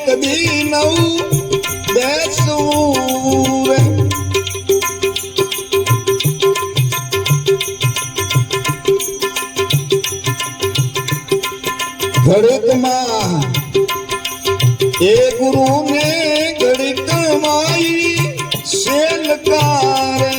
કદી નવું બેસવું રે ઘડીકમાં એ ગુરુને ઘડીકમાં શેલકારે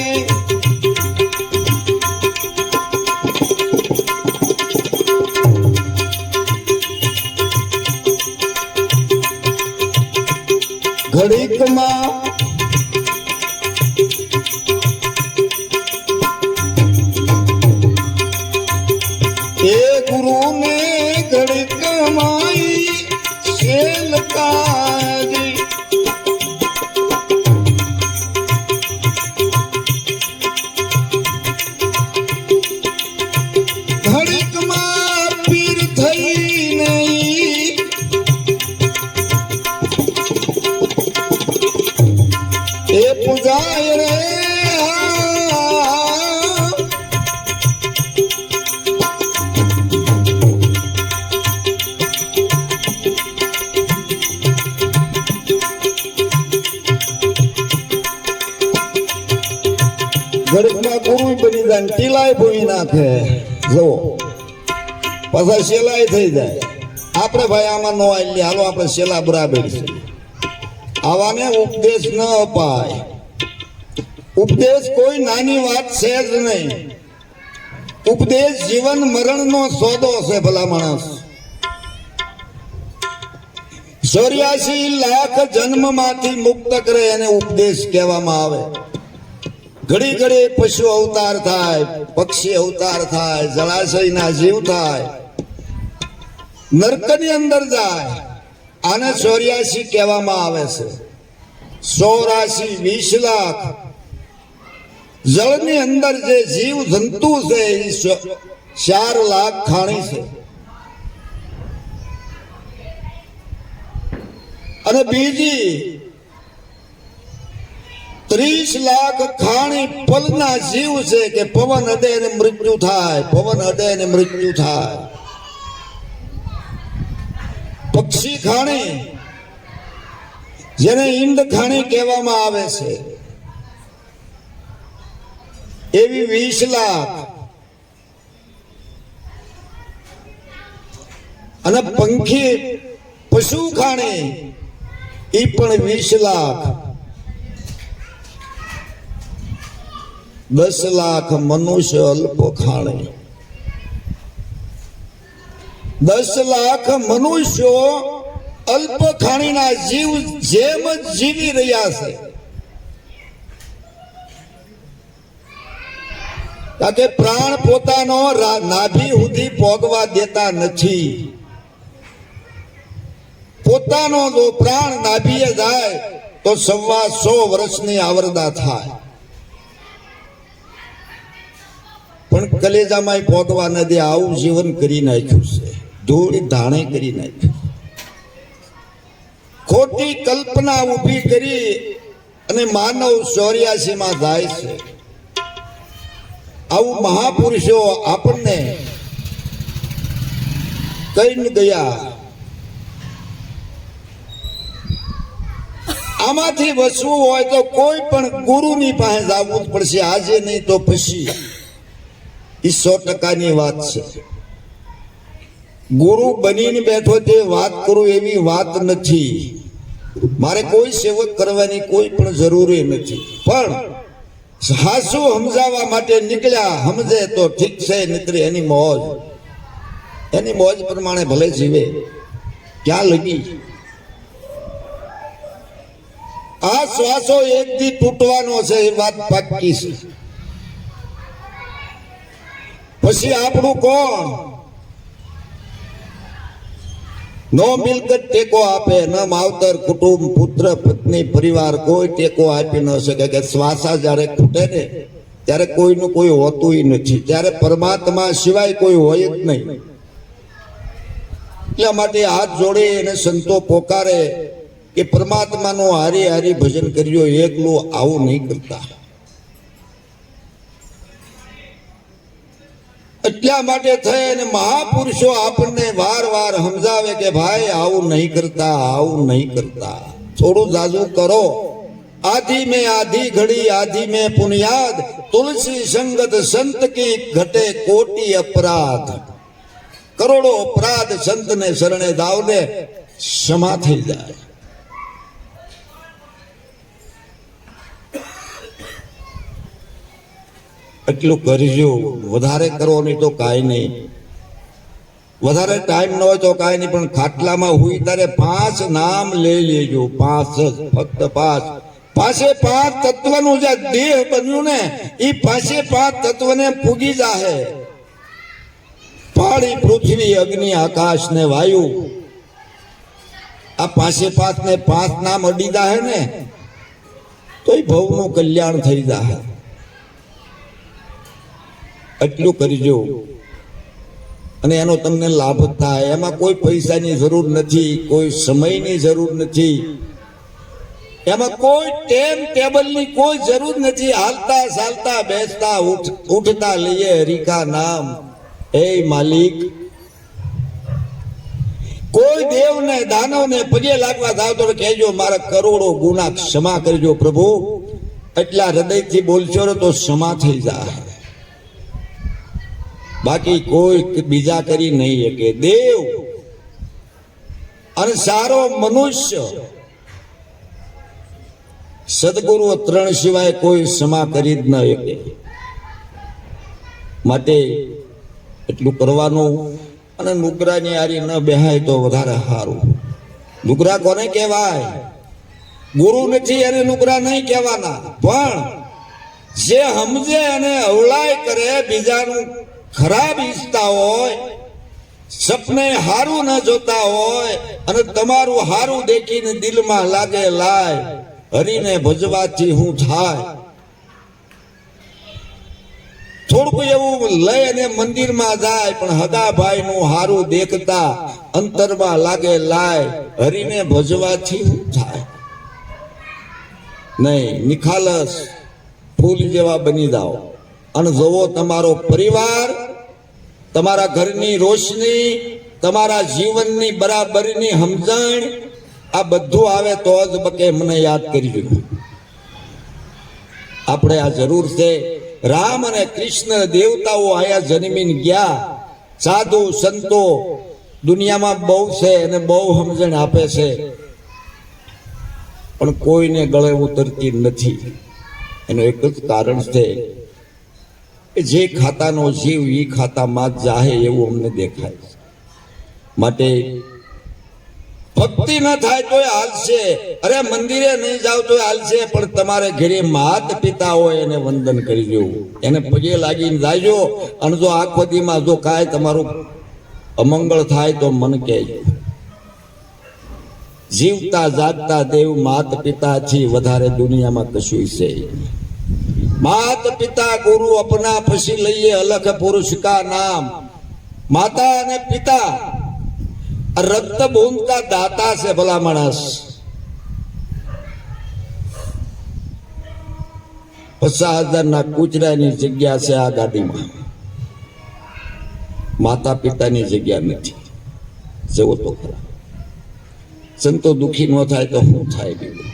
ઘડીકમાં એ ગુરુને ઘડીકમાં શેલકારી ઘડીકમાં પીર થઈ નહીં એ પૂજાય રે ઘડીકમાં ગુરુ બની જાય ટીલાય ભૂઈ નાખે જો પાછા શેલાય થઈ જાય આપણે ભાઈ આમાં નો આવી હાલો આપણે શેલા બરાબર છે આવાને ઉપદેશ ન અપાય ઉપદેશ કોઈ નાની વાત છે જ નહીં ઉપદેશ જીવન મરણનો સોદો છે ભલા માણસ 84 લાખ જન્મમાંથી મુક્ત કરે એને ઉપદેશ કહેવામાં આવે ઘડી ઘડી પશુ અવતાર થાય પક્ષી અવતાર થાય જળાશયના જીવ થાય નરકની અંદર જાય આને 84 કહેવામાં આવે છે 84 20 લાખ જળની અંદર જે જીવ જંતુ છે એ 4 લાખ ખાણી છે અને બીજી 30 લાખ ખાણી પલના જીવ છે કે પવન અડે ને મૃત્યુ થાય પવન અડે ને મૃત્યુ થાય પક્ષી ખાણી જેને ઈંડ ખાણી કહેવામાં આવે છે એવી 20 લાખ અને પંખી પશુ ખાણી એ પણ 20 લાખ 10 લાખ મનુષ્ય અલ્પ ખાણી 10 લાખ મનુષ્યો અલ્પ ખાણીના જીવ જેમ જીવી રહ્યા છે કારણ કે પ્રાણ પોતાનો નાભી સુધી પોગવા દેતા નથી પોતાનો જો પ્રાણ નાભીએ જાય તો 125 વર્ષની આવરદા થાય પણ કલેજામાં પોગવા ન દે આવું જીવન કરી નાખ્યું છે ધૂળ ધાણે કરી નાખ્યું ખોટી કલ્પના ઊભી કરી અને માનવ 84 માં જાય છે આવું મહાપુરુષો આપણને કહીને ગયા આમાંથી વસવું હોય તો કોઈ પણ ગુરુની પાસે જવું જ પડશે આજે નહીં તો પછી એ 100%ની વાત છે ગુરુ બનીને બેઠો તે વાત કરું એવી વાત નથી મારે કોઈ સેવક કરવાની કોઈ પણ જરૂરી નથી પણ હાસુ સમજાવવા માટે નીકળ્યા સમજે તો ઠીક છે નીકળે એની મોજ પ્રમાણે ભલે જીવે ક્યાં લગી આ શ્વાસો એક દી તૂટવાનો છે એ વાત પાક્કી છે પછી આપણું કોણ નો મિલકત ટેકો આપે ન માવતર કુટુંબ પુત્ર પત્ની પરિવાર કોઈ ટેકો આપી ન શકે કે શ્વાસા જ્યારે ખૂટે ને ત્યારે કોઈનું કોઈ હોતું નથી ત્યારે પરમાત્મા સિવાય કોઈ હોય જ નહીં એટલા માટે હાથ જોડે અને સંતો પોકારે કે પરમાત્માનું હારી હારી ભજન કર્યો એકલું આવું નહીં કરતા એટલા માટે થઈ અને મહાપુરુષો આપણને વાર વાર સમજાવે કે ભાઈ આવું નહીં કરતા, આવું નહીં કરતા, થોડું જાજુ કરો. આધી में आधी घड़ी आधी में पुनियाद, तुलसी संगत संत की घटे कोटि अपराध. કરોડો અપરાધ સંતને શરણે દાવને ક્ષમા થઈ જાય. એટલું કરજો, વધારે કરો નહીં તો કાંઈ નહીં. વધારે ટાઈમ ન હોય તો કાંઈ નહીં, પણ ખાટલામાં હુઈ તારે 5 નામ લઈ લેજો. 5 જ, ફક્ત 5. પાસે 5 તત્વનું જે દેહ બન્યું ને એ પાસે 5 તત્વને પૂગી જાહે. પાણી, પૃથ્વી, અગ્નિ, આકાશ ને વાયુ, આ પાસે 5 ને 5 નામ અડી જાહે ને તો એ ભવનું કલ્યાણ થઈ જાહે. એટલું કરજો અને એનો તમને લાભ થાય. એમાં કોઈ પૈસાની જરૂર નથી, કોઈ સમયની જરૂર નથી, એમાં કોઈ ટેમ ટેબલની કોઈ જરૂર નથી. હાલતા ચાલતા બેસતા ઉઠતા લઈએ હરિકા નામ. એ માલિક, કોઈ દેવને દાનવને પગે લાગવા જાવ તો કહેજો મારા કરોડો ગુના ક્ષમા કરજો પ્રભુ. એટલા હૃદયથી બોલશો તો ક્ષમા થઈ જાય. બાકી કોઈ બીજા કરી નહીં શકે. દેવ અને સારો મનુષ્ય, સદગુરુ 3 સિવાય કોઈ ક્ષમા કરી જ ન શકે. માટે એટલું કરવાનું. અને નુકરાની હારી ન બેહાય તો વધારે સારું. નુકરા કોને કહેવાય? ગુરુ નથી એને નુકરા નહીં કહેવાના, પણ જે સમજે અને અવળાય કરે, બીજાનું ખરાબ ઈચ્છતા હોય, સપને હારું ન જોતા હોય અને તમારું હારું દેખીને દિલમાં લાગે લાય હરીને ભજવાથી હું થાય. થોડુંક એવું લઈ અને મંદિરમાં જાય પણ હદાભાઈ નું હારું દેખતા અંતરમાં લાગે લાય હરીને ભજવાથી હું થાય. નહીં, નિખાલસ ફૂલ જેવા બની જાઓ અને જોવો તમારો પરિવાર, તમારા ઘરની રોશની, તમારા જીવનની બરાબરની સમજણ, આ બધું આવે તો જ બકે મને યાદ કરજો. આપણે આ જરૂર છે. રામ અને કૃષ્ણ દેવતાઓ આયા જન્મીને ગયા. સાધુ સંતો દુનિયામાં બહુ છે અને બહુ સમજણ આપે છે, પણ કોઈને ગળે ઉતરતી નથી. એનું એક જ કારણ છે કે જે ખાતાનો જીવ એ ખાતામાં જ જાહે એવું અમને દેખાય. માટે ભક્તિ ન થાય તો હાલશે, અરે મંદિરે નહીં જાવ તો હાલશે, પણ તમારે ઘરે માત પિતા હોય એને વંદન કરી દેવું, એને પગે લાગીને જાજો. અને જો આખો દીમાં જો કાંઈ તમારું અમંગળ થાય તો મને કહેજો. જીવતા જાગતા દેવ માત પિતાથી વધારે દુનિયામાં કશું છે. માત પિતા ગુરુ અપના, પછી લઈએ અલખ પુરુષ કા નામ. માતા અને પિતા રક્ત બૂંદતા દાતા છે ભલા માણસ. 50,000 કૂચરાની જગ્યા છે આ ગાડીમાં, માતા પિતાની જગ્યા નથી. જેવો તો ખરા. સંતો દુખી ન થાય તો શું થાય બીજું?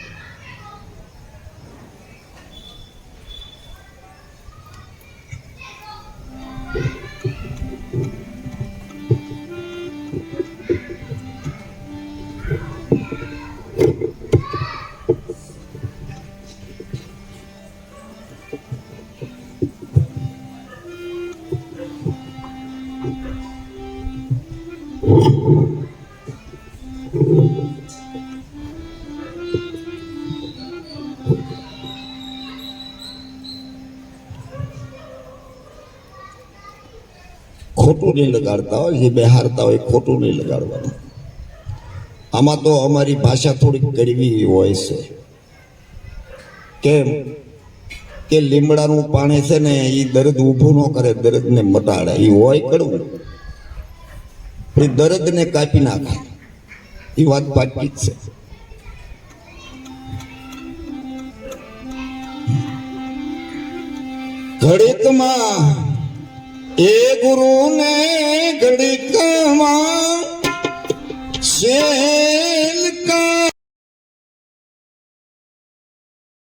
ખોટું નહીં લગાડતા હોય, જે બેહારતા હોય ખોટું નહીં લગાડવાનું. આમાં તો અમારી ભાષા થોડીક કડવી હોય છે. કેમ કે લીમડાનું પાણી છે ને એ દર્દ ઊભું ન કરે, દર્દને મટાડે. એ હોય કડવું, પણ દર્દને કાપી નાખે. એ વાત પાકી જ છે. ઘડીકમાં એ ગુરુને ઘડીકમાં શેલ કા